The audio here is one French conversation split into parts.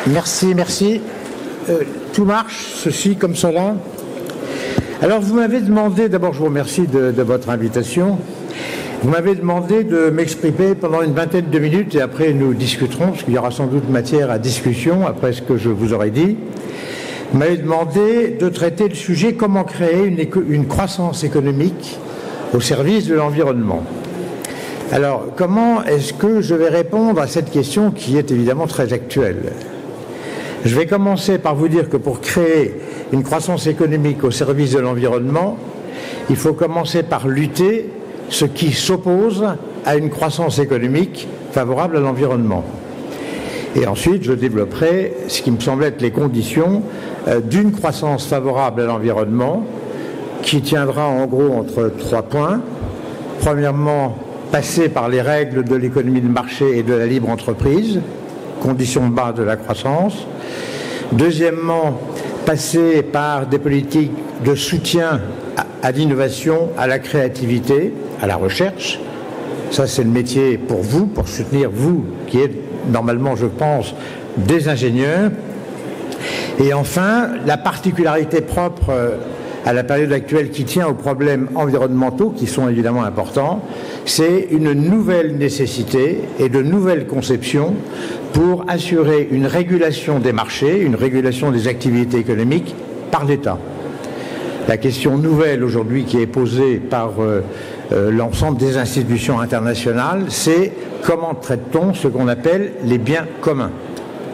Merci, merci. Tout marche, ceci comme cela. Alors, vous m'avez demandé, d'abord je vous remercie de votre invitation, vous m'avez demandé de m'exprimer pendant une vingtaine de minutes et après nous discuterons, parce qu'il y aura sans doute matière à discussion après ce que je vous aurais dit. Vous m'avez demandé de traiter le sujet comment créer une croissance économique au service de l'environnement. Alors, comment est-ce que je vais répondre à cette question qui est évidemment très actuelle ? Je vais commencer par vous dire que pour créer une croissance économique au service de l'environnement, il faut commencer par lutter ce qui s'oppose à une croissance économique favorable à l'environnement. Et ensuite, je développerai ce qui me semble être les conditions d'une croissance favorable à l'environnement qui tiendra en gros entre 3 points. Premièrement, passer par les règles de l'économie de marché et de la libre entreprise, condition de base de la croissance. Deuxièmement, passer par des politiques de soutien à l'innovation, à la créativité, à la recherche. Ça, c'est le métier pour vous, pour soutenir vous, qui êtes normalement, je pense, des ingénieurs. Et enfin, la particularité propre à la période actuelle qui tient aux problèmes environnementaux, qui sont évidemment importants, c'est une nouvelle nécessité et de nouvelles conceptions pour assurer une régulation des marchés, une régulation des activités économiques par l'État. La question nouvelle aujourd'hui qui est posée par l'ensemble des institutions internationales, c'est comment traite-t-on ce qu'on appelle les biens communs.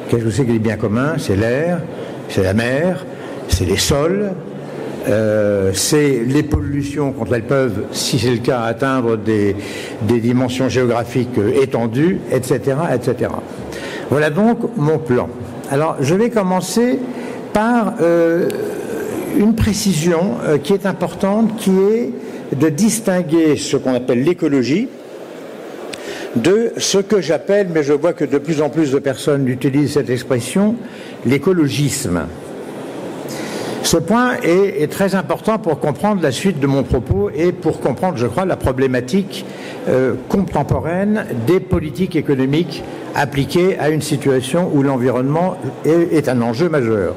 Qu'est-ce que c'est que les biens communs ? C'est l'air, c'est la mer, c'est les sols, c'est les pollutions quand elles peuvent, si c'est le cas, atteindre des dimensions géographiques étendues, etc., etc. Voilà donc mon plan. Alors, je vais commencer par une précision qui est importante, qui est de distinguer ce qu'on appelle l'écologie de ce que j'appelle, mais je vois que de plus en plus de personnes utilisent cette expression, l'écologisme. Ce point est très important pour comprendre la suite de mon propos et pour comprendre, je crois, la problématique contemporaine des politiques économiques appliquées à une situation où l'environnement est un enjeu majeur.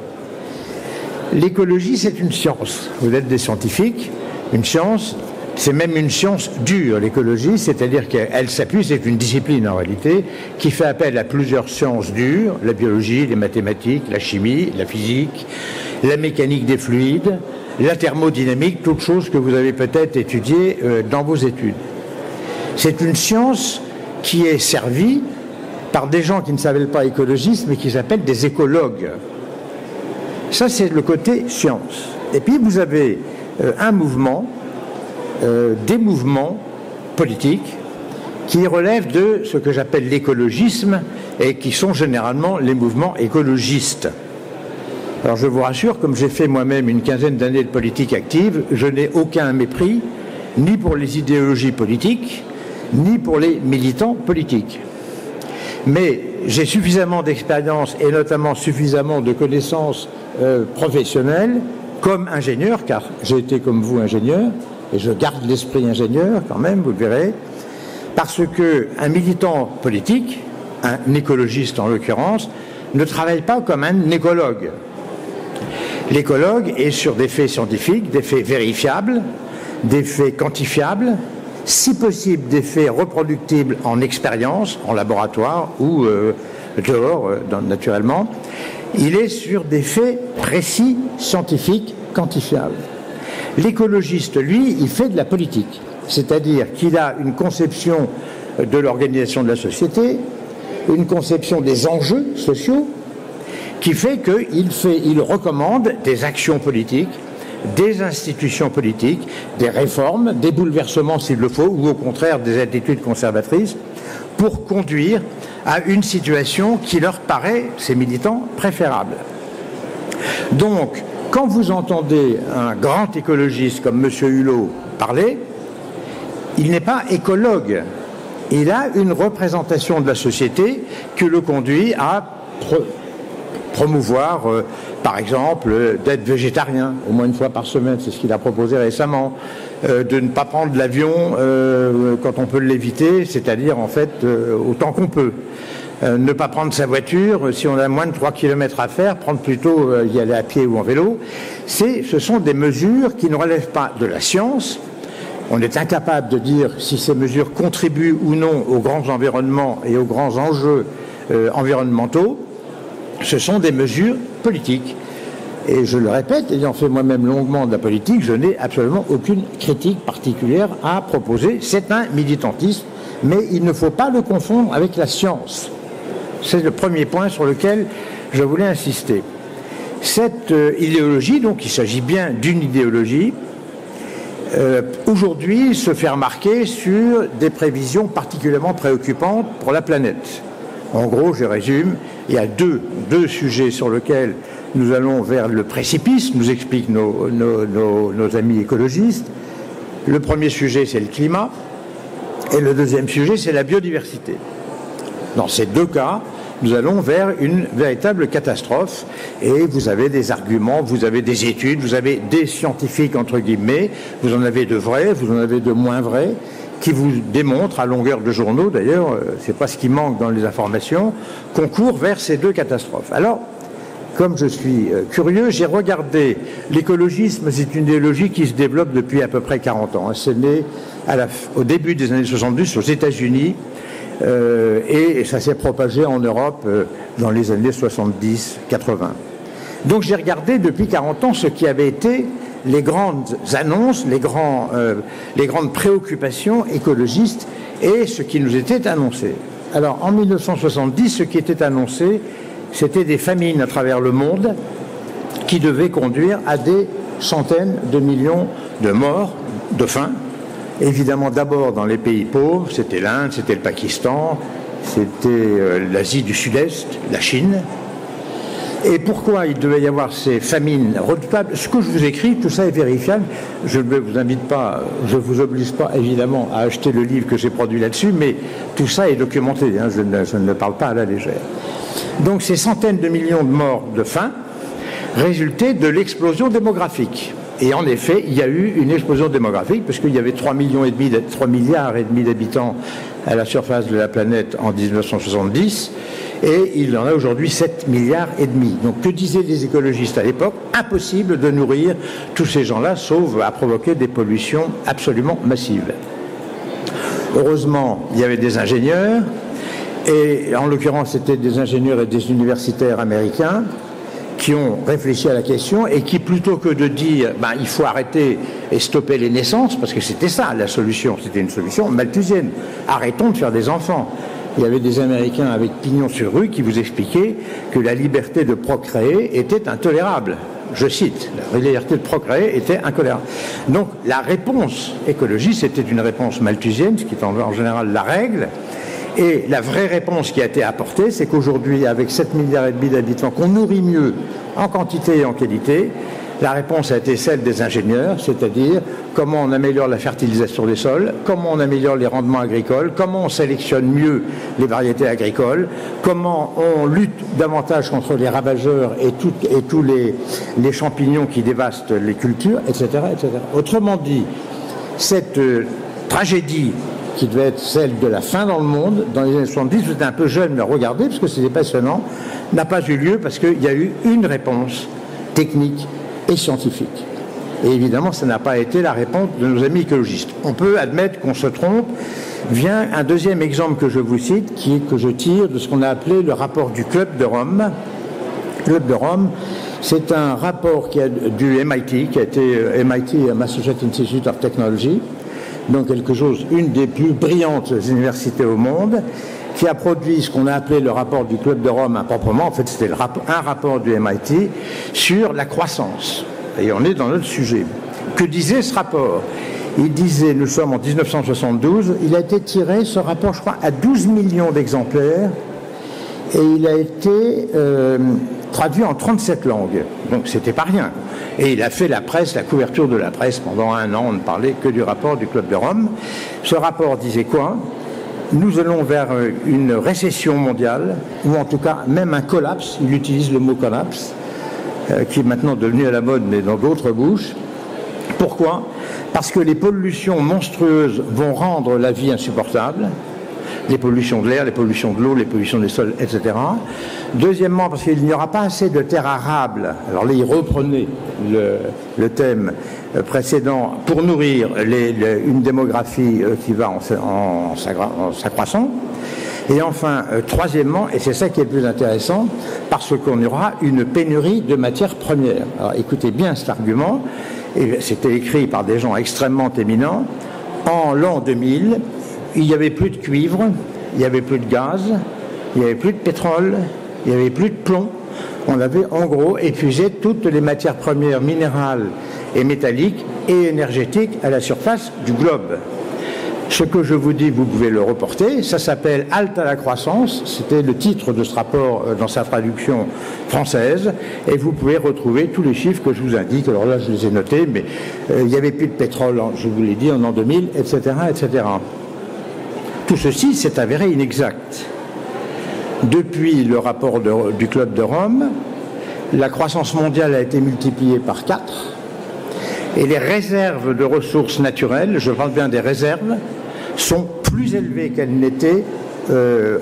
L'écologie, c'est une science. Vous êtes des scientifiques. Une science, c'est même une science dure, l'écologie, c'est-à-dire qu'elle s'appuie, c'est une discipline en réalité, qui fait appel à plusieurs sciences dures, la biologie, les mathématiques, la chimie, la physique, la mécanique des fluides, la thermodynamique, toutes choses que vous avez peut-être étudiées dans vos études. C'est une science qui est servie par des gens qui ne s'appellent pas écologistes, mais qui s'appellent des écologues. Ça, c'est le côté science. Et puis, vous avez un mouvement, des mouvements politiques qui relèvent de ce que j'appelle l'écologisme et qui sont généralement les mouvements écologistes. Alors je vous rassure, comme j'ai fait moi-même une quinzaine d'années de politique active, je n'ai aucun mépris ni pour les idéologies politiques, ni pour les militants politiques. Mais j'ai suffisamment d'expérience et notamment suffisamment de connaissances professionnelles comme ingénieur, car j'ai été comme vous ingénieur, et je garde l'esprit ingénieur quand même, vous le verrez, parce qu'un militant politique, un écologiste en l'occurrence, ne travaille pas comme un écologue. L'écologue est sur des faits scientifiques, des faits vérifiables, des faits quantifiables, si possible des faits reproductibles en expérience, en laboratoire ou dehors, naturellement. Il est sur des faits précis, scientifiques, quantifiables. L'écologiste, lui, il fait de la politique, c'est-à-dire qu'il a une conception de l'organisation de la société, une conception des enjeux sociaux, qui fait qu'il recommande des actions politiques, des institutions politiques, des réformes, des bouleversements s'il le faut, ou au contraire des attitudes conservatrices, pour conduire à une situation qui leur paraît, ces militants, préférable. Donc, quand vous entendez un grand écologiste comme M. Hulot parler, il n'est pas écologue. Il a une représentation de la société qui le conduit à promouvoir, par exemple, d'être végétarien, au moins une fois par semaine, c'est ce qu'il a proposé récemment, de ne pas prendre l'avion quand on peut l'éviter, c'est-à-dire en fait autant qu'on peut. ne pas prendre sa voiture si on a moins de 3 km à faire, prendre plutôt y aller à pied ou en vélo. Ce sont des mesures qui ne relèvent pas de la science. On est incapable de dire si ces mesures contribuent ou non aux grands environnements et aux grands enjeux environnementaux. Ce sont des mesures politiques. Et je le répète, ayant fait moi-même longuement de la politique, je n'ai absolument aucune critique particulière à proposer. C'est un militantisme, mais il ne faut pas le confondre avec la science. C'est le premier point sur lequel je voulais insister. Cette idéologie, donc il s'agit bien d'une idéologie, aujourd'hui se fait remarquer sur des prévisions particulièrement préoccupantes pour la planète. En gros, je résume, il y a deux sujets sur lesquels nous allons vers le précipice, nous expliquent nos amis écologistes. Le premier sujet, c'est le climat, et le deuxième sujet, c'est la biodiversité. Dans ces deux cas, nous allons vers une véritable catastrophe, et vous avez des arguments, vous avez des études, vous avez des scientifiques, entre guillemets, vous en avez de vrais, vous en avez de moins vrais, qui vous démontrent, à longueur de journaux d'ailleurs, c'est pas ce qui manque dans les informations, qu'on court vers ces deux catastrophes. Alors, comme je suis curieux, j'ai regardé l'écologisme, c'est une idéologie qui se développe depuis à peu près 40 ans. C'est né au début des années 70 aux États-Unis et ça s'est propagé en Europe dans les années 70-80. Donc j'ai regardé depuis 40 ans ce qui avait été les grandes annonces, les grandes préoccupations écologistes et ce qui nous était annoncé. Alors en 1970, ce qui était annoncé, c'était des famines à travers le monde qui devaient conduire à des centaines de millions de morts de faim. Évidemment, d'abord dans les pays pauvres, c'était l'Inde, c'était le Pakistan, c'était l'Asie du Sud-Est, la Chine. Et pourquoi il devait y avoir ces famines redoutables? Ce que je vous écris, tout ça est vérifiable. Je ne vous invite pas, je ne vous oblige pas évidemment à acheter le livre que j'ai produit là-dessus, mais tout ça est documenté, hein, je ne parle pas à la légère. Donc ces centaines de millions de morts de faim résultaient de l'explosion démographique. Et en effet, il y a eu une explosion démographique parce qu'il y avait 3 milliards et demi d'habitants à la surface de la planète en 1970 et il y en a aujourd'hui 7 milliards et demi. Donc que disaient les écologistes à l'époque? Impossible de nourrir tous ces gens-là, sauf à provoquer des pollutions absolument massives. Heureusement, il y avait des ingénieurs, et en l'occurrence, c'était des ingénieurs et des universitaires américains qui ont réfléchi à la question et qui, plutôt que de dire il faut arrêter et stopper les naissances, parce que c'était ça la solution, c'était une solution malthusienne, arrêtons de faire des enfants. Il y avait des Américains avec pignon sur rue qui vous expliquaient que la liberté de procréer était intolérable. Je cite, la liberté de procréer était intolérable. Donc la réponse écologiste, c'était une réponse malthusienne, ce qui est en général la règle. Et la vraie réponse qui a été apportée, c'est qu'aujourd'hui, avec 7 milliards et demi d'habitants, qu'on nourrit mieux en quantité et en qualité, la réponse a été celle des ingénieurs, c'est-à-dire comment on améliore la fertilisation des sols, comment on améliore les rendements agricoles, comment on sélectionne mieux les variétés agricoles, comment on lutte davantage contre les ravageurs et tous les champignons qui dévastent les cultures, etc., etc. Autrement dit, cette tragédie qui devait être celle de la faim dans le monde, dans les années 70, j'étais un peu jeune, mais regardez, parce que c'était passionnant, n'a pas eu lieu parce qu'il y a eu une réponse technique et scientifique. Et évidemment, ça n'a pas été la réponse de nos amis écologistes. On peut admettre qu'on se trompe. Vient un deuxième exemple que je vous cite, que je tire de ce qu'on a appelé le rapport du Club de Rome. Le Club de Rome, c'est un rapport du MIT, qui a été MIT, Massachusetts Institute of Technology, donc une des plus brillantes universités au monde, qui a produit ce qu'on a appelé le rapport du Club de Rome improprement. En fait, c'était un rapport du MIT sur la croissance. Et on est dans notre sujet. Que disait ce rapport? Il disait, nous sommes en 1972, il a été tiré, ce rapport, je crois, à 12 millions d'exemplaires, et il a été traduit en 37 langues. Donc c'était pas rien. Et il a fait la couverture de la presse pendant un an, on ne parlait que du rapport du Club de Rome. Ce rapport disait quoi? Nous allons vers une récession mondiale, ou en tout cas même un collapse, il utilise le mot collapse, qui est maintenant devenu à la mode, mais dans d'autres bouches. Pourquoi? Parce que les pollutions monstrueuses vont rendre la vie insupportable. les pollutions de l'air, les pollutions de l'eau, les pollutions des sols, etc. Deuxièmement, parce qu'il n'y aura pas assez de terres arables. Alors là, il reprenait le thème précédent pour nourrir une démographie qui va en s'accroissant. Et enfin, troisièmement, et c'est ça qui est le plus intéressant, parce qu'on aura une pénurie de matières premières. Alors écoutez bien cet argument, et c'était écrit par des gens extrêmement éminents. En l'an 2000, il n'y avait plus de cuivre, il n'y avait plus de gaz, il n'y avait plus de pétrole, il n'y avait plus de plomb. On avait en gros épuisé toutes les matières premières minérales et métalliques et énergétiques à la surface du globe. Ce que je vous dis, vous pouvez le reporter, ça s'appelle Halte à la croissance, c'était le titre de ce rapport dans sa traduction française, et vous pouvez retrouver tous les chiffres que je vous indique. Alors là, je les ai notés, mais il n'y avait plus de pétrole, je vous l'ai dit, en l'an 2000, etc., etc. Tout ceci s'est avéré inexact. Depuis le rapport du Club de Rome, la croissance mondiale a été multipliée par 4, et les réserves de ressources naturelles, je parle bien des réserves, sont plus élevées qu'elles n'étaient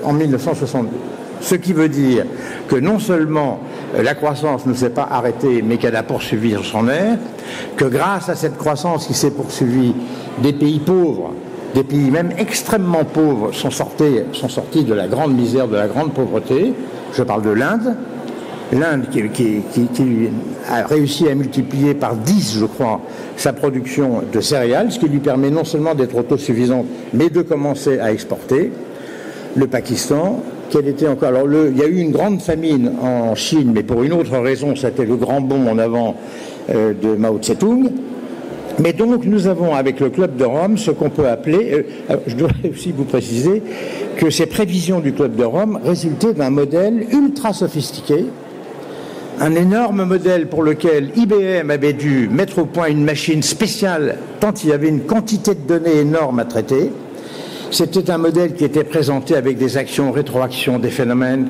en 1962. Ce qui veut dire que non seulement la croissance ne s'est pas arrêtée, mais qu'elle a poursuivi son aire, que grâce à cette croissance qui s'est poursuivie, des pays pauvres, des pays même extrêmement pauvres sont sortis de la grande misère, de la grande pauvreté. Je parle de l'Inde. L'Inde qui a réussi à multiplier par 10, je crois, sa production de céréales, ce qui lui permet non seulement d'être autosuffisante, mais de commencer à exporter. Le Pakistan, quel était encore... Alors, il y a eu une grande famine en Chine, mais pour une autre raison, c'était le grand bond en avant de Mao Tse-tung. Mais donc, nous avons, avec le Club de Rome, ce qu'on peut appeler... je dois aussi vous préciser que ces prévisions du Club de Rome résultaient d'un modèle ultra sophistiqué, un énorme modèle pour lequel IBM avait dû mettre au point une machine spéciale tant il y avait une quantité de données énorme à traiter. C'était un modèle qui était présenté avec des actions, rétroactions, des phénomènes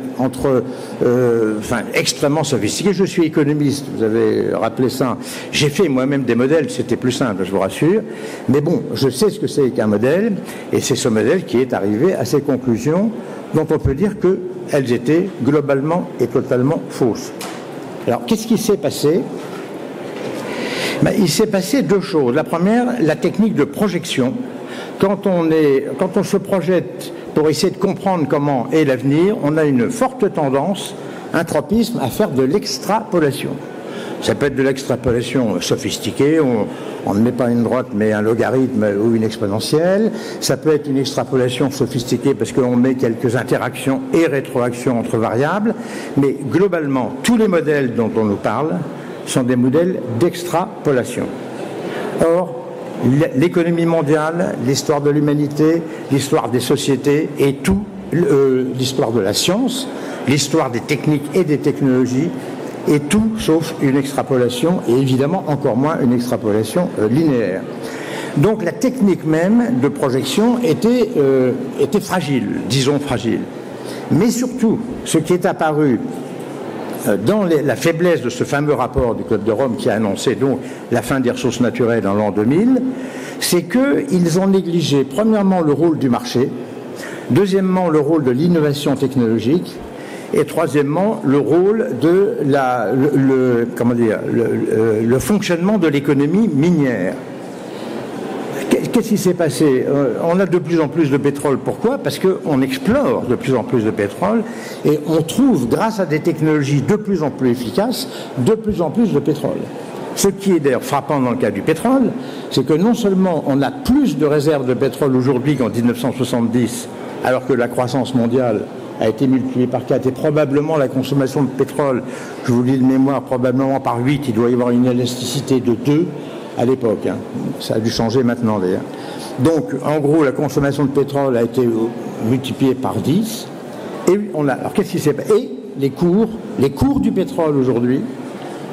extrêmement sophistiqués. Je suis économiste, vous avez rappelé ça. J'ai fait moi-même des modèles, c'était plus simple, je vous rassure. Mais bon, je sais ce que c'est qu'un modèle, et c'est ce modèle qui est arrivé à ces conclusions dont on peut dire qu'elles étaient globalement et totalement fausses. Alors, qu'est-ce qui s'est passé ? Il s'est passé deux choses. La première, la technique de projection. Quand on se projette pour essayer de comprendre comment est l'avenir, on a une forte tendance, un tropisme, à faire de l'extrapolation. Ça peut être de l'extrapolation sophistiquée, on ne met pas une droite mais un logarithme ou une exponentielle. Ça peut être une extrapolation sophistiquée parce qu'on met quelques interactions et rétroactions entre variables. Mais globalement, tous les modèles dont on nous parle sont des modèles d'extrapolation. Or, l'économie mondiale, l'histoire de l'humanité, l'histoire des sociétés et tout, l'histoire de la science, l'histoire des techniques et des technologies, et tout sauf une extrapolation, et évidemment encore moins une extrapolation linéaire. Donc la technique même de projection était fragile, disons fragile. Mais surtout, ce qui est apparu dans la faiblesse de ce fameux rapport du Club de Rome qui a annoncé donc la fin des ressources naturelles en l'an 2000, c'est qu'ils ont négligé premièrement le rôle du marché, deuxièmement le rôle de l'innovation technologique, et troisièmement le rôle de le fonctionnement de l'économie minière. Qu'est-ce qui s'est passé ? On a de plus en plus de pétrole. Pourquoi ? Parce qu'on explore de plus en plus de pétrole et on trouve, grâce à des technologies de plus en plus efficaces, de plus en plus de pétrole. Ce qui est d'ailleurs frappant dans le cas du pétrole, c'est que non seulement on a plus de réserves de pétrole aujourd'hui qu'en 1970, alors que la croissance mondiale a été multipliée par 4 et probablement la consommation de pétrole, je vous dis de mémoire, probablement par 8, il doit y avoir une élasticité de 2 à l'époque. Ça a dû changer maintenant d'ailleurs. Donc en gros la consommation de pétrole a été multipliée par 10 et alors qu'est-ce qui s'est passé ? Et les cours du pétrole aujourd'hui,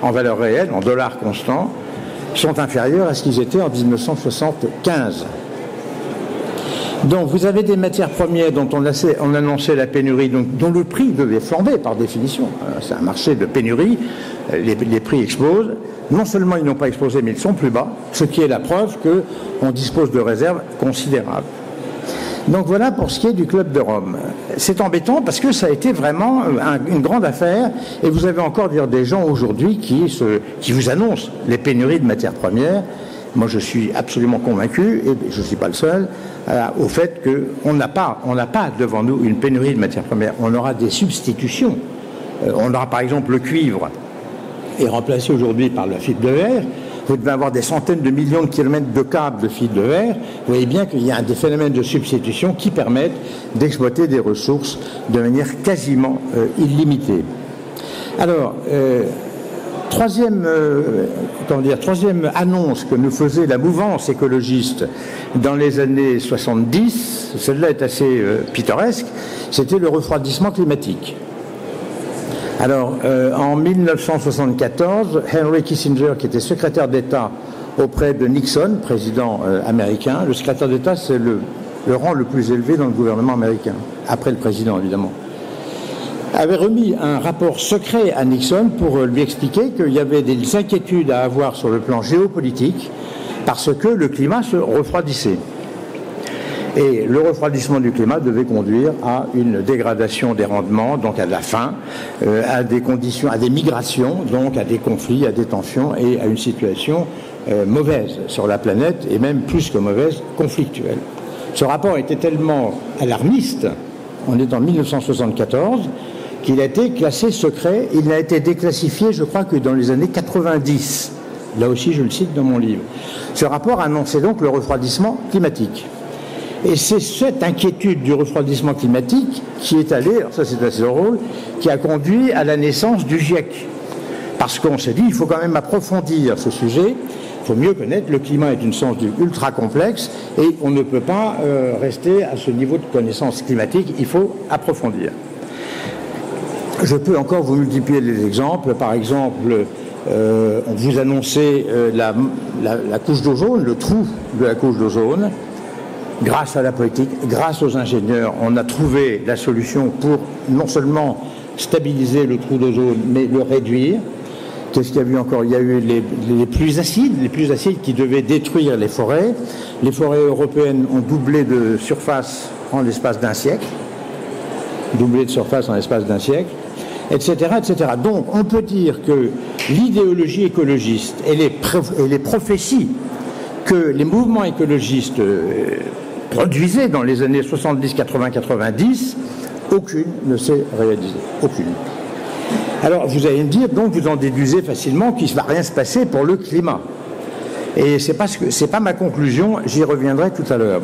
en valeur réelle, en dollars constants, sont inférieurs à ce qu'ils étaient en 1975. Donc vous avez des matières premières dont on annonçait la pénurie, dont le prix devait flamber par définition. C'est un marché de pénurie, les prix explosent. Non seulement ils n'ont pas explosé, mais ils sont plus bas, ce qui est la preuve qu'on dispose de réserves considérables. Donc voilà pour ce qui est du Club de Rome. C'est embêtant parce que ça a été vraiment une grande affaire et vous avez encore des gens aujourd'hui qui vous annoncent les pénuries de matières premières. Moi je suis absolument convaincu, et je ne suis pas le seul, au fait qu'on n'a pas devant nous une pénurie de matières premières. On aura des substitutions. On aura par exemple le cuivre est remplacé aujourd'hui par la fibre de verre. Vous devez avoir des centaines de millions de kilomètres de câbles de fibre de verre. Vous voyez bien qu'il y a des phénomènes de substitution qui permettent d'exploiter des ressources de manière quasiment illimitée. Alors, troisième annonce que nous faisait la mouvance écologiste dans les années 70, celle-là est assez pittoresque, c'était le refroidissement climatique. Alors, en 1974, Henry Kissinger, qui était secrétaire d'État auprès de Nixon, président américain, le secrétaire d'État, c'est le rang le plus élevé dans le gouvernement américain, après le président évidemment, avait remis un rapport secret à Nixon pour lui expliquer qu'il y avait des inquiétudes à avoir sur le plan géopolitique parce que le climat se refroidissait. Et le refroidissement du climat devait conduire à une dégradation des rendements, donc à la faim, à des conditions, à des migrations, donc à des conflits, à des tensions et à une situation mauvaise sur la planète et même plus que mauvaise, conflictuelle. Ce rapport était tellement alarmiste, on est en 1974, qu'il a été classé secret. Il n'a été déclassifié, je crois, que dans les années 90. Là aussi, je le cite dans mon livre. Ce rapport annonçait donc le refroidissement climatique. Et c'est cette inquiétude du refroidissement climatique qui est allée, alors ça c'est assez drôle, qui a conduit à la naissance du GIEC. Parce qu'on s'est dit, il faut quand même approfondir ce sujet, il faut mieux connaître, le climat est une science ultra complexe et on ne peut pas rester à ce niveau de connaissance climatique, il faut approfondir. Je peux encore vous multiplier les exemples, par exemple, on vous annonçait la couche d'ozone, le trou de la couche d'ozone. Grâce à la politique, grâce aux ingénieurs, on a trouvé la solution pour non seulement stabiliser le trou d'ozone, mais le réduire. Qu'est-ce qu'il y a eu encore? Il y a eu les pluies acides qui devaient détruire les forêts. Les forêts européennes ont doublé de surface en l'espace d'un siècle. Etc., etc. Donc, on peut dire que l'idéologie écologiste et les prophéties que les mouvements écologistes produisaient dans les années 70, 80, 90, aucune ne s'est réalisée. Aucune. Alors, vous allez me dire, donc, vous en déduisez facilement qu'il ne va rien se passer pour le climat. Et c'est pas ma conclusion, j'y reviendrai tout à l'heure.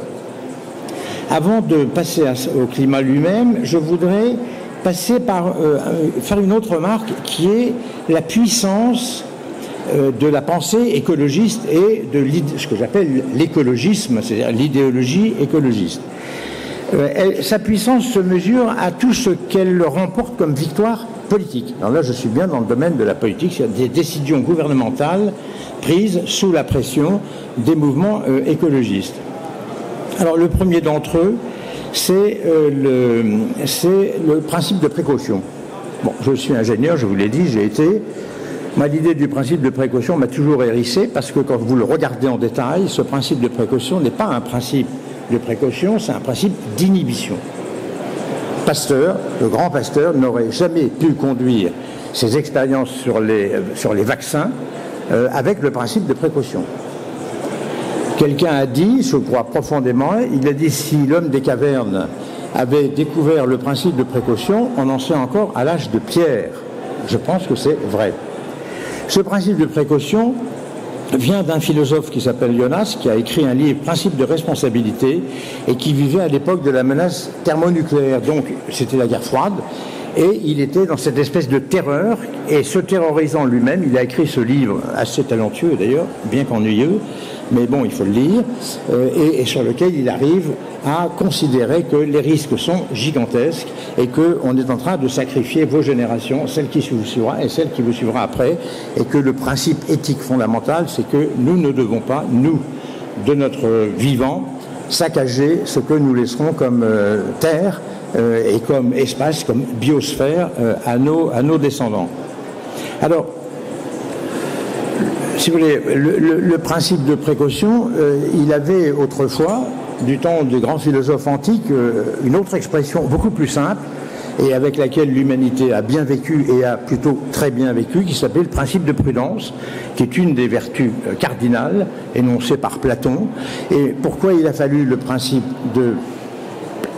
Avant de passer au climat lui-même, je voudrais passer par faire une autre remarque qui est la puissance de la pensée écologiste et de ce que j'appelle l'écologisme, c'est-à-dire l'idéologie écologiste. Sa puissance se mesure à tout ce qu'elle remporte comme victoire politique. Alors là, je suis bien dans le domaine de la politique, c'est-à-dire des décisions gouvernementales prises sous la pression des mouvements écologistes. Alors le premier d'entre eux, c'est le principe de précaution. Bon, je suis ingénieur, je vous l'ai dit, j'ai été... Moi, l'idée du principe de précaution m'a toujours hérissé parce que quand vous le regardez en détail, ce principe de précaution n'est pas un principe de précaution, c'est un principe d'inhibition. Pasteur, le grand Pasteur, n'aurait jamais pu conduire ses expériences sur les vaccins avec le principe de précaution. Quelqu'un a dit, je crois profondément, il a dit si l'homme des cavernes avait découvert le principe de précaution, on en serait encore à l'âge de pierre. Je pense que c'est vrai. Ce principe de précaution vient d'un philosophe qui s'appelle Jonas, qui a écrit un livre, Principe de responsabilité, et qui vivait à l'époque de la menace thermonucléaire. Donc, c'était la guerre froide, et il était dans cette espèce de terreur, et se terrorisant lui-même, il a écrit ce livre, assez talentueux d'ailleurs, bien qu'ennuyeux, mais bon, il faut le lire, et sur lequel il arrive à considérer que les risques sont gigantesques et qu'on est en train de sacrifier vos générations, celle qui vous suivra et celle qui vous suivra après, et que le principe éthique fondamental, c'est que nous ne devons pas, nous, de notre vivant, saccager ce que nous laisserons comme terre et comme espace, comme biosphère à nos descendants. Alors, si vous voulez, le principe de précaution, il avait autrefois, du temps des grands philosophes antiques, une autre expression beaucoup plus simple, et avec laquelle l'humanité a bien vécu et a plutôt très bien vécu, qui s'appelle le principe de prudence, qui est une des vertus cardinales énoncées par Platon. Et pourquoi il a fallu le principe de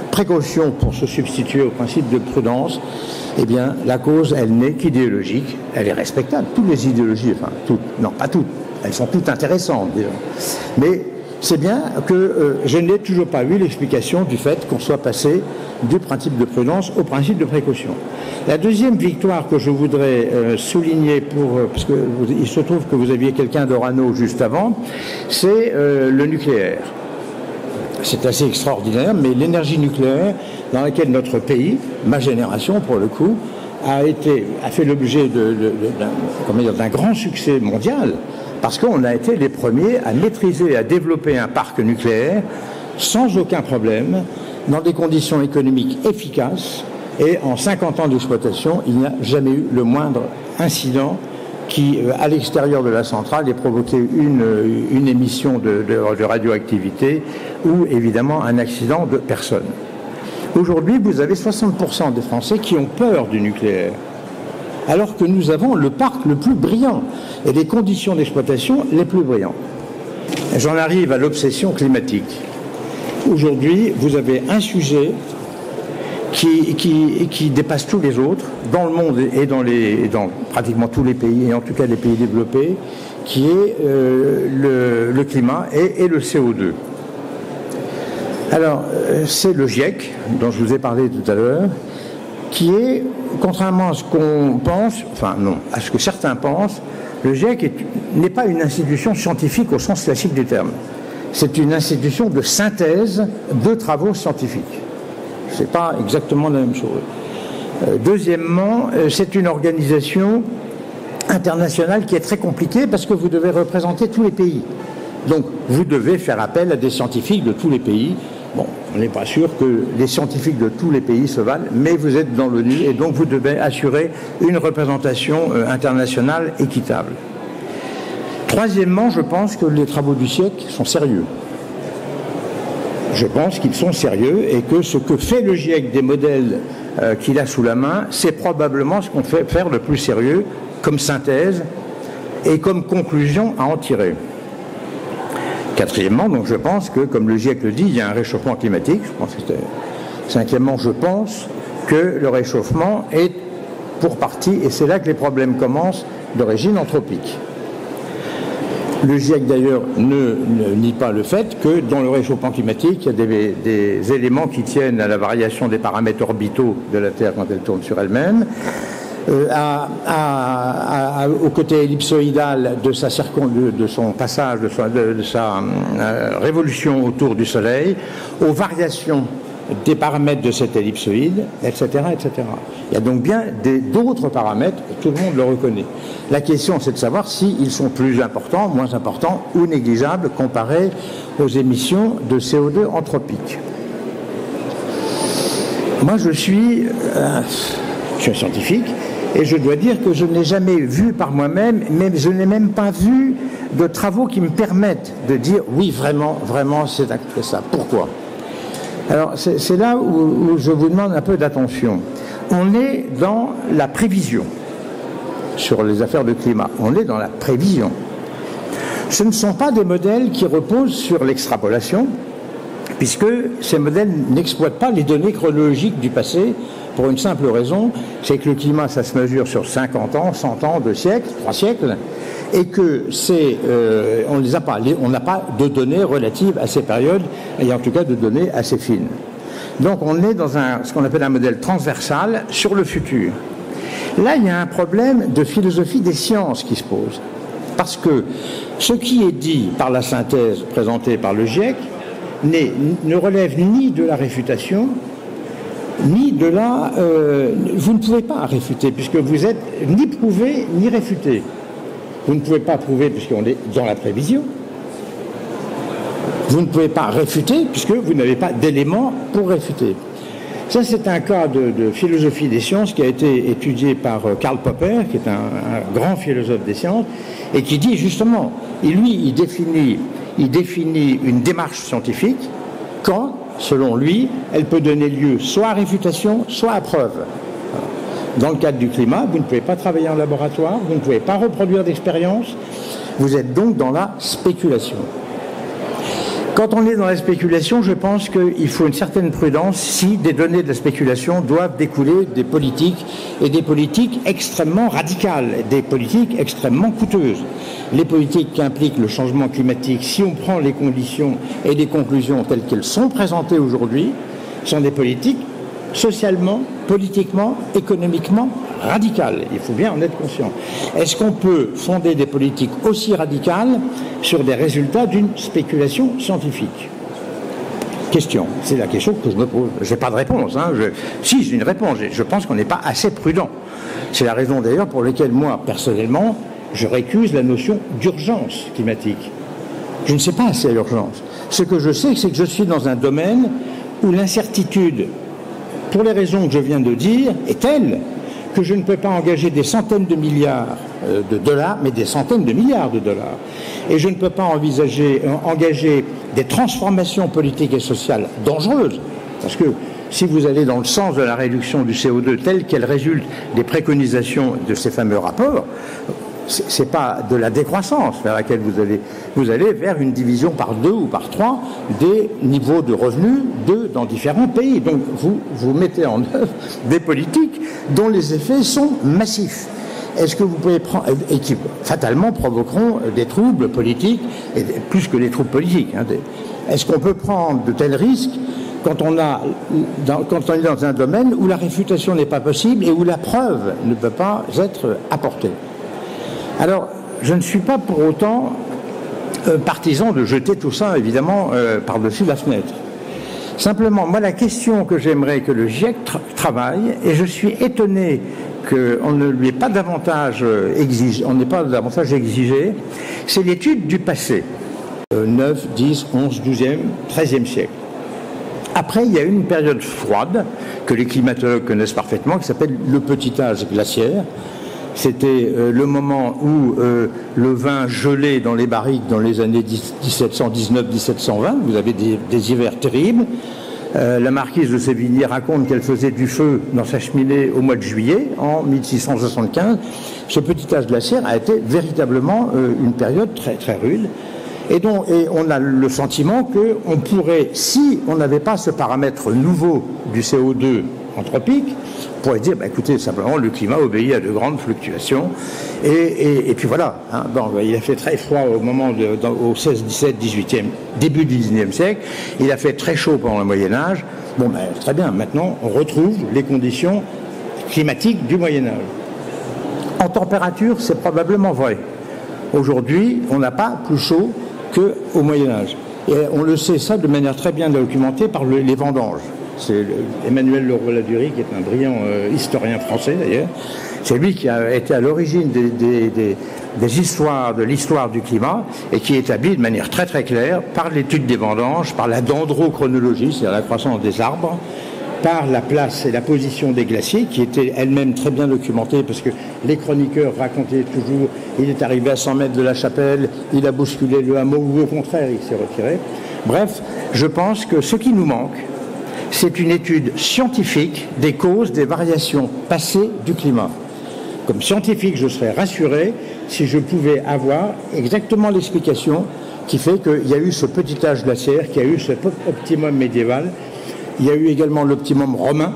précaution pour se substituer au principe de prudence? Eh bien, la cause, elle n'est qu'idéologique, elle est respectable. Toutes les idéologies, enfin, toutes, non, pas toutes, elles sont toutes intéressantes, déjà. Mais c'est bien que je n'ai toujours pas eu l'explication du fait qu'on soit passé du principe de prudence au principe de précaution. La deuxième victoire que je voudrais souligner, parce qu'il se trouve que vous aviez quelqu'un d'Orano juste avant, c'est le nucléaire. C'est assez extraordinaire, mais l'énergie nucléaire, dans laquelle notre pays, ma génération pour le coup, a fait l'objet d'un grand succès mondial, parce qu'on a été les premiers à maîtriser, à développer un parc nucléaire sans aucun problème, dans des conditions économiques efficaces, et en 50 ans d'exploitation, il n'y a jamais eu le moindre incident qui, à l'extérieur de la centrale, ait provoqué une émission de radioactivité ou évidemment un accident de personne. Aujourd'hui, vous avez 60% des Français qui ont peur du nucléaire, alors que nous avons le parc le plus brillant et les conditions d'exploitation les plus brillantes. J'en arrive à l'obsession climatique. Aujourd'hui, vous avez un sujet qui dépasse tous les autres, dans le monde et dans pratiquement tous les pays, et en tout cas les pays développés, qui est le climat et le CO2. Alors, c'est le GIEC, dont je vous ai parlé tout à l'heure, qui est, contrairement à ce qu'on pense, enfin non, à ce que certains pensent, le GIEC n'est pas une institution scientifique au sens classique du terme. C'est une institution de synthèse de travaux scientifiques. Ce n'est pas exactement la même chose. Deuxièmement, c'est une organisation internationale qui est très compliquée parce que vous devez représenter tous les pays. Donc, vous devez faire appel à des scientifiques de tous les pays. Bon, on n'est pas sûr que les scientifiques de tous les pays se valent, mais vous êtes dans l'ONU et donc vous devez assurer une représentation internationale équitable. Troisièmement, je pense que les travaux du siècle sont sérieux. Je pense qu'ils sont sérieux et que ce que fait le GIEC des modèles qu'il a sous la main, c'est probablement ce qu'on fait faire le plus sérieux comme synthèse et comme conclusion à en tirer. Quatrièmement, donc je pense que, comme le GIEC le dit, il y a un réchauffement climatique. Je pense que cinquièmement, je pense que le réchauffement est pour partie, et c'est là que les problèmes commencent, d'origine anthropique. Le GIEC d'ailleurs ne nie pas le fait que dans le réchauffement climatique, il y a des éléments qui tiennent à la variation des paramètres orbitaux de la Terre quand elle tourne sur elle-même, au côté ellipsoïdal de son passage, de sa révolution autour du Soleil, aux variations des paramètres de cet ellipsoïde, etc., etc. Il y a donc bien d'autres paramètres, tout le monde le reconnaît. La question, c'est de savoir s'ils sont plus importants, moins importants ou négligeables comparés aux émissions de CO2 anthropiques. Moi, je suis un scientifique et je dois dire que je n'ai jamais vu par moi-même, mais je n'ai même pas vu de travaux qui me permettent de dire oui, vraiment, vraiment, c'est ça. Pourquoi ? Alors, c'est là où je vous demande un peu d'attention. On est dans la prévision sur les affaires de climat. On est dans la prévision. Ce ne sont pas des modèles qui reposent sur l'extrapolation, puisque ces modèles n'exploitent pas les données chronologiques du passé pour une simple raison, c'est que le climat, ça se mesure sur 50 ans, 100 ans, 2 siècles, 3 siècles, et que on n'a pas de données relatives à ces périodes, et en tout cas de données assez fines. Donc on est dans ce qu'on appelle un modèle transversal sur le futur. Là, il y a un problème de philosophie des sciences qui se pose. Parce que ce qui est dit par la synthèse présentée par le GIEC ne relève ni de la réfutation, ni de la... vous ne pouvez pas réfuter, puisque vous êtes ni prouvé, ni réfuté. Vous ne pouvez pas prouver, puisqu'on est dans la prévision. Vous ne pouvez pas réfuter, puisque vous n'avez pas d'éléments pour réfuter. Ça, c'est un cas de philosophie des sciences qui a été étudié par Karl Popper, qui est un grand philosophe des sciences, et qui dit justement, il définit une démarche scientifique quand, selon lui, elle peut donner lieu soit à réfutation, soit à preuve. Dans le cadre du climat, vous ne pouvez pas travailler en laboratoire, vous ne pouvez pas reproduire d'expérience, vous êtes donc dans la spéculation. Quand on est dans la spéculation, je pense qu'il faut une certaine prudence si des données de la spéculation doivent découler des politiques, et des politiques extrêmement radicales, des politiques extrêmement coûteuses. Les politiques qui impliquent le changement climatique, si on prend les conditions et les conclusions telles qu'elles sont présentées aujourd'hui, sont des politiques socialement, politiquement, économiquement radicales. Il faut bien en être conscient. Est-ce qu'on peut fonder des politiques aussi radicales sur des résultats d'une spéculation scientifique? Question. C'est la question que je me pose. Je n'ai pas de réponse. Si, j'ai une réponse. Je pense qu'on n'est pas assez prudent. C'est la raison d'ailleurs pour laquelle moi, personnellement, je récuse la notion d'urgence climatique. Je ne sais pas si c'est l'urgence. Ce que je sais, c'est que je suis dans un domaine où l'incertitude, pour les raisons que je viens de dire, est telle que je ne peux pas engager des centaines de milliards de dollars, mais des centaines de milliards de dollars. Et je ne peux pas engager des transformations politiques et sociales dangereuses. Parce que si vous allez dans le sens de la réduction du CO2 telle qu'elle résulte des préconisations de ces fameux rapports, c'est pas de la décroissance vers laquelle vous allez vers une division par 2 ou par 3 des niveaux de revenus dans différents pays. Donc vous mettez en œuvre des politiques dont les effets sont massifs. Est-ce que vous pouvez prendre, et qui fatalement provoqueront des troubles politiques, et plus que des troubles politiques, est-ce qu'on peut prendre de tels risques quand on est dans un domaine où la réfutation n'est pas possible et où la preuve ne peut pas être apportée? Alors, je ne suis pas pour autant partisan de jeter tout ça, évidemment, par-dessus la fenêtre. Simplement, moi, la question que j'aimerais que le GIEC travaille, et je suis étonné qu'on ne lui ait pas davantage exigé, c'est l'étude du passé. 9, 10, 11, 12e, 13e siècle. Après, il y a eu une période froide, que les climatologues connaissent parfaitement, qui s'appelle le petit âge glaciaire. C'était le moment où le vin gelait dans les barriques dans les années 1719-1720. Vous avez des hivers terribles. La marquise de Sévigné raconte qu'elle faisait du feu dans sa cheminée au mois de juillet, en 1675. Ce petit âge glaciaire a été véritablement une période très, très rude. Et on a le sentiment qu'on pourrait, si on n'avait pas ce paramètre nouveau du CO2 anthropique, on pourrait dire, écoutez, simplement, le climat obéit à de grandes fluctuations. Et puis voilà. Il a fait très froid au 16, 17, 18e, début du 19e siècle. Il a fait très chaud pendant le Moyen-Âge. Très bien. Maintenant, on retrouve les conditions climatiques du Moyen-Âge. En température, c'est probablement vrai. Aujourd'hui, on n'a pas plus chaud qu'au Moyen-Âge. Et on le sait ça de manière très bien documentée par les vendanges. C'est Emmanuel Leroy-Ladurie, qui est un brillant historien français d'ailleurs. C'est lui qui a été à l'origine de l'histoire du climat et qui établit de manière très très claire, par l'étude des vendanges, par la dendrochronologie, c'est-à-dire la croissance des arbres, par la place et la position des glaciers, qui était elle-même très bien documentée, parce que les chroniqueurs racontaient toujours, il est arrivé à 100 mètres de la chapelle, il a bousculé le hameau, ou au contraire, il s'est retiré. Bref, je pense que ce qui nous manque, c'est une étude scientifique des causes des variations passées du climat. Comme scientifique, je serais rassuré si je pouvais avoir exactement l'explication qui fait qu'il y a eu ce petit âge glaciaire, qu'il y a eu cet optimum médiéval. Il y a eu également l'optimum romain,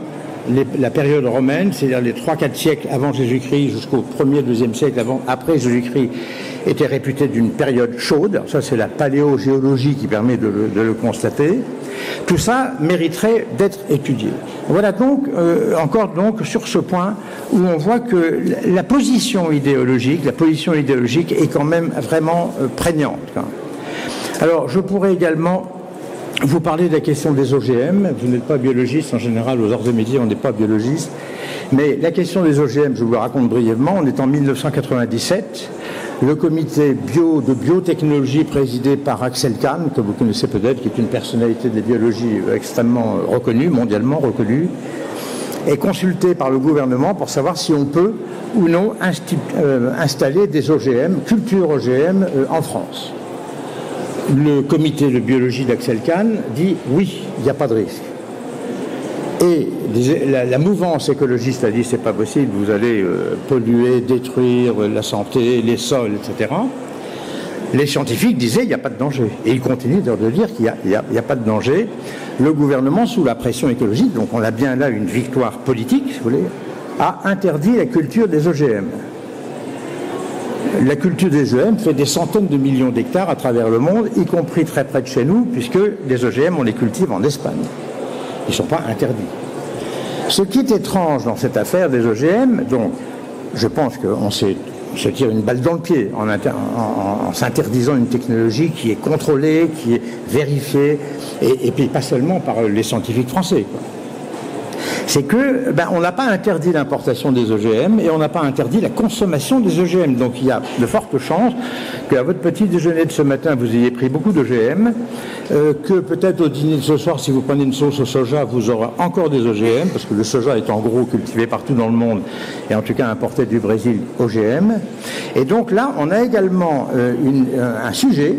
la période romaine, c'est-à-dire les 3-4 siècles avant Jésus-Christ jusqu'au 1er, 2e siècle après Jésus-Christ, était réputée d'une période chaude. Ça, c'est la paléogéologie qui permet de le constater. Tout ça mériterait d'être étudié. Voilà donc, encore sur ce point où on voit que la position idéologique est quand même vraiment prégnante. Alors, je pourrais également vous parlez de la question des OGM. Vous n'êtes pas biologiste, en général, aux arts et métiers, on n'est pas biologiste. Mais la question des OGM, je vous la raconte brièvement. On est en 1997. Le comité de biotechnologie présidé par Axel Kahn, que vous connaissez peut-être, qui est une personnalité de la biologie extrêmement reconnue, mondialement reconnue, est consulté par le gouvernement pour savoir si on peut ou non installer des OGM, cultures OGM en France. le comité de biologie d'Axel Kahn dit oui, il n'y a pas de risque. Et la mouvance écologiste a dit c'est pas possible, vous allez polluer, détruire la santé, les sols, etc. Les scientifiques disaient il n'y a pas de danger. Et ils continuent de dire qu'il n'y a pas de danger. Le gouvernement, sous la pression écologique, donc on a bien là une victoire politique, si vous voulez, a interdit la culture des OGM. La culture des OGM fait des centaines de millions d'hectares à travers le monde, y compris très près de chez nous, puisque les OGM, on les cultive en Espagne. Ils ne sont pas interdits. Ce qui est étrange dans cette affaire des OGM, donc, je pense qu'on se tire une balle dans le pied en s'interdisant une technologie qui est contrôlée, qui est vérifiée, et puis pas seulement par les scientifiques français, quoi. C'est que on n'a pas interdit l'importation des OGM et on n'a pas interdit la consommation des OGM. Donc il y a de fortes chances qu'à votre petit déjeuner de ce matin, vous ayez pris beaucoup d'OGM, que peut-être au dîner de ce soir, si vous prenez une sauce au soja, vous aurez encore des OGM, parce que le soja est en gros cultivé partout dans le monde, et en tout cas importé du Brésil OGM. Et donc là, on a également un sujet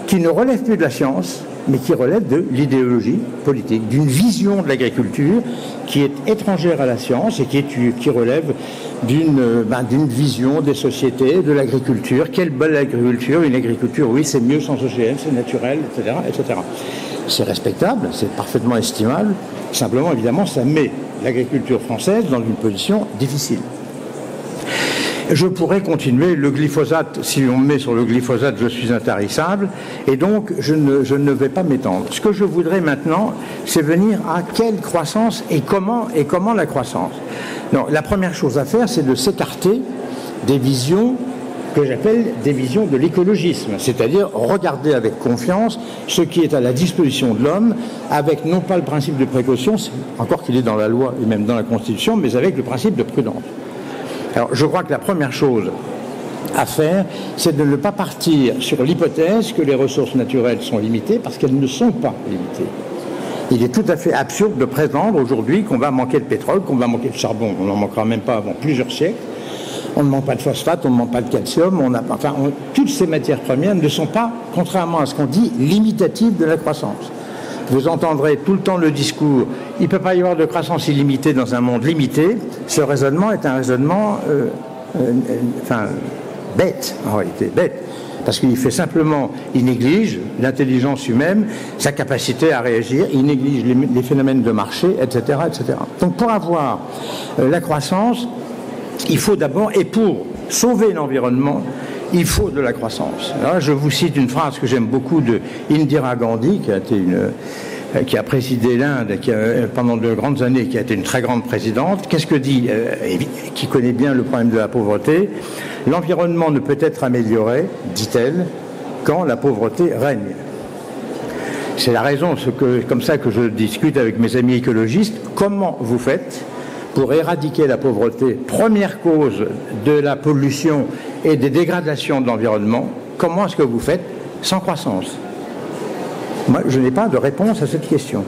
qui ne relève plus de la science, mais qui relève de l'idéologie politique, d'une vision de l'agriculture qui est étrangère à la science et qui relève d'une vision des sociétés, de l'agriculture. Quelle belle agriculture, une agriculture, oui, c'est mieux sans OGM, c'est naturel, etc., etc. C'est respectable, c'est parfaitement estimable. Simplement, évidemment, ça met l'agriculture française dans une position difficile. Je pourrais continuer. Le glyphosate, si on me met sur le glyphosate, je suis intarissable, et donc je ne vais pas m'étendre. Ce que je voudrais maintenant, c'est venir à quelle croissance et comment la croissance. Non, la première chose à faire, c'est de s'écarter des visions que j'appelle des visions de l'écologisme, c'est-à-dire regarder avec confiance ce qui est à la disposition de l'homme, avec non pas le principe de précaution, encore qu'il est dans la loi et même dans la Constitution, mais avec le principe de prudence. Alors, je crois que la première chose à faire, c'est de ne pas partir sur l'hypothèse que les ressources naturelles sont limitées, parce qu'elles ne sont pas limitées. Il est tout à fait absurde de prétendre aujourd'hui qu'on va manquer de pétrole, qu'on va manquer de charbon. On n'en manquera même pas avant plusieurs siècles. On ne manque pas de phosphate, on ne manque pas de calcium. Toutes ces matières premières ne sont pas, contrairement à ce qu'on dit, limitatives de la croissance. Vous entendrez tout le temps le discours « il ne peut pas y avoir de croissance illimitée dans un monde limité ». Ce raisonnement est un raisonnement bête, en réalité, bête. Parce qu'il fait simplement, il néglige l'intelligence humaine, sa capacité à réagir, il néglige les phénomènes de marché, etc., etc. Donc pour avoir la croissance, il faut d'abord, et pour sauver l'environnement, il faut de la croissance. Là, je vous cite une phrase que j'aime beaucoup de Indira Gandhi, qui a présidé l'Inde pendant de grandes années, qui a été une très grande présidente. Qu'est-ce que dit, qui connaît bien le problème de la pauvreté? L'environnement ne peut être amélioré, dit-elle, quand la pauvreté règne. C'est la raison, comme ça que je discute avec mes amis écologistes. Comment vous faites pour éradiquer la pauvreté, première cause de la pollution et des dégradations de l'environnement? Comment est-ce que vous faites sans croissance? Moi, je n'ai pas de réponse à cette question.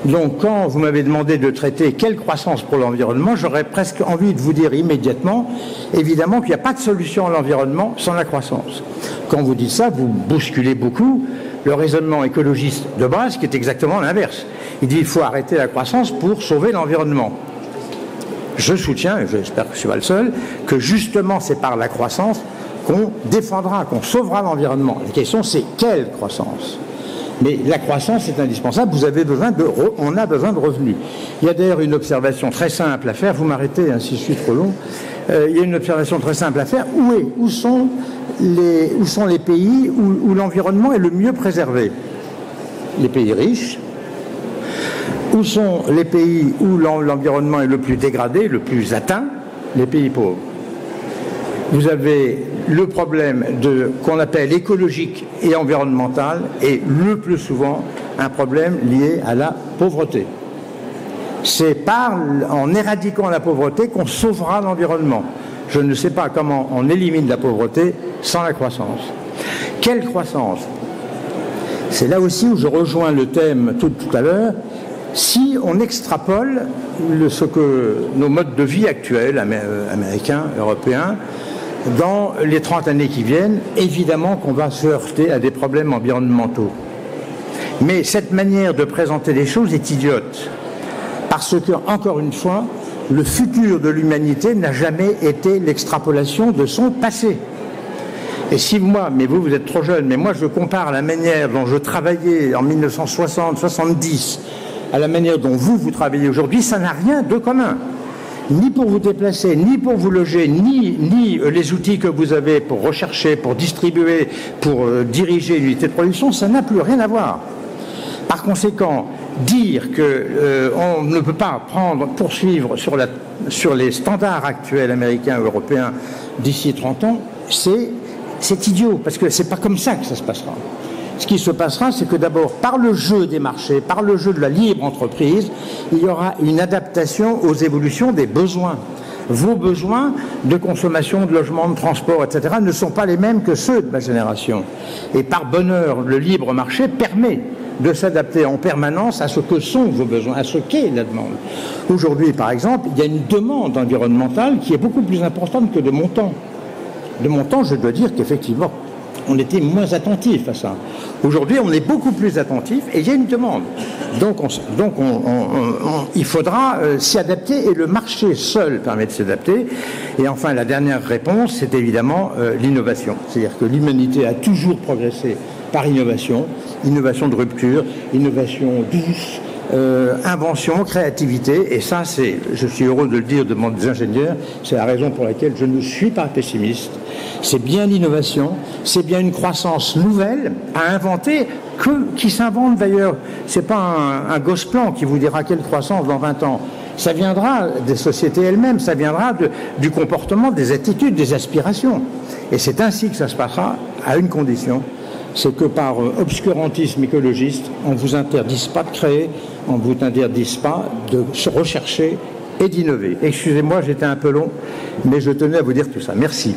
Donc, quand vous m'avez demandé de traiter quelle croissance pour l'environnement, j'aurais presque envie de vous dire immédiatement, évidemment, qu'il n'y a pas de solution à l'environnement sans la croissance. Quand vous dites ça, vous bousculez beaucoup le raisonnement écologiste de base, qui est exactement l'inverse. Il dit qu'il faut arrêter la croissance pour sauver l'environnement. Je soutiens, et j'espère que je ne suis pas le seul, que justement c'est par la croissance qu'on défendra, qu'on sauvera l'environnement. La question c'est quelle croissance? Mais la croissance est indispensable, on a besoin de revenus. Il y a d'ailleurs une observation très simple à faire, vous m'arrêtez si je suis trop long, il y a une observation très simple à faire, où sont les pays où l'environnement est le mieux préservé? Les pays riches. Où sont les pays où l'environnement est le plus dégradé, le plus atteint? Les pays pauvres. Vous avez le problème qu'on appelle écologique et environnemental, et le plus souvent un problème lié à la pauvreté. C'est en éradiquant la pauvreté qu'on sauvera l'environnement. Je ne sais pas comment on élimine la pauvreté sans la croissance. Quelle croissance? C'est là aussi où je rejoins le thème tout à l'heure. Si on extrapole ce que nos modes de vie actuels, américains, européens, dans les 30 années qui viennent, évidemment qu'on va se heurter à des problèmes environnementaux. Mais cette manière de présenter les choses est idiote. Parce que, encore une fois, le futur de l'humanité n'a jamais été l'extrapolation de son passé. Et si moi, mais vous êtes trop jeune, mais moi je compare la manière dont je travaillais en 1960-70 à la manière dont vous travaillez aujourd'hui, ça n'a rien de commun. Ni pour vous déplacer, ni pour vous loger, ni les outils que vous avez pour rechercher, pour distribuer, pour diriger une unité de production, ça n'a plus rien à voir. Par conséquent, dire qu'on ne peut pas poursuivre sur les standards actuels américains ou européens d'ici 30 ans, c'est idiot, parce que c'est pas comme ça que ça se passera. Ce qui se passera, c'est que d'abord, par le jeu des marchés, par le jeu de la libre entreprise, il y aura une adaptation aux évolutions des besoins. Vos besoins de consommation, de logement, de transport, etc. ne sont pas les mêmes que ceux de ma génération. Et par bonheur, le libre marché permet de s'adapter en permanence à ce que sont vos besoins, à ce qu'est la demande. Aujourd'hui, par exemple, il y a une demande environnementale qui est beaucoup plus importante que de mon temps. De mon temps, je dois dire qu'effectivement, on était moins attentif à ça. Aujourd'hui, on est beaucoup plus attentif et il y a une demande. Donc il faudra s'y adapter et le marché seul permet de s'adapter. Et enfin, la dernière réponse, c'est évidemment l'innovation. C'est-à-dire que l'humanité a toujours progressé par innovation, innovation de rupture, innovation douce, invention, créativité, et ça, je suis heureux de le dire devant des ingénieurs, c'est la raison pour laquelle je ne suis pas pessimiste. C'est bien l'innovation, c'est bien une croissance nouvelle à inventer, qui s'invente d'ailleurs. C'est pas un gosse plan qui vous dira quelle croissance dans 20 ans. Ça viendra des sociétés elles-mêmes, ça viendra du comportement, des attitudes, des aspirations. Et c'est ainsi que ça se passera, à une condition, c'est que par obscurantisme écologiste, on ne vous interdise pas de créer, on ne vous interdise pas de rechercher et d'innover. Excusez-moi, j'étais un peu long, mais je tenais à vous dire tout ça. Merci.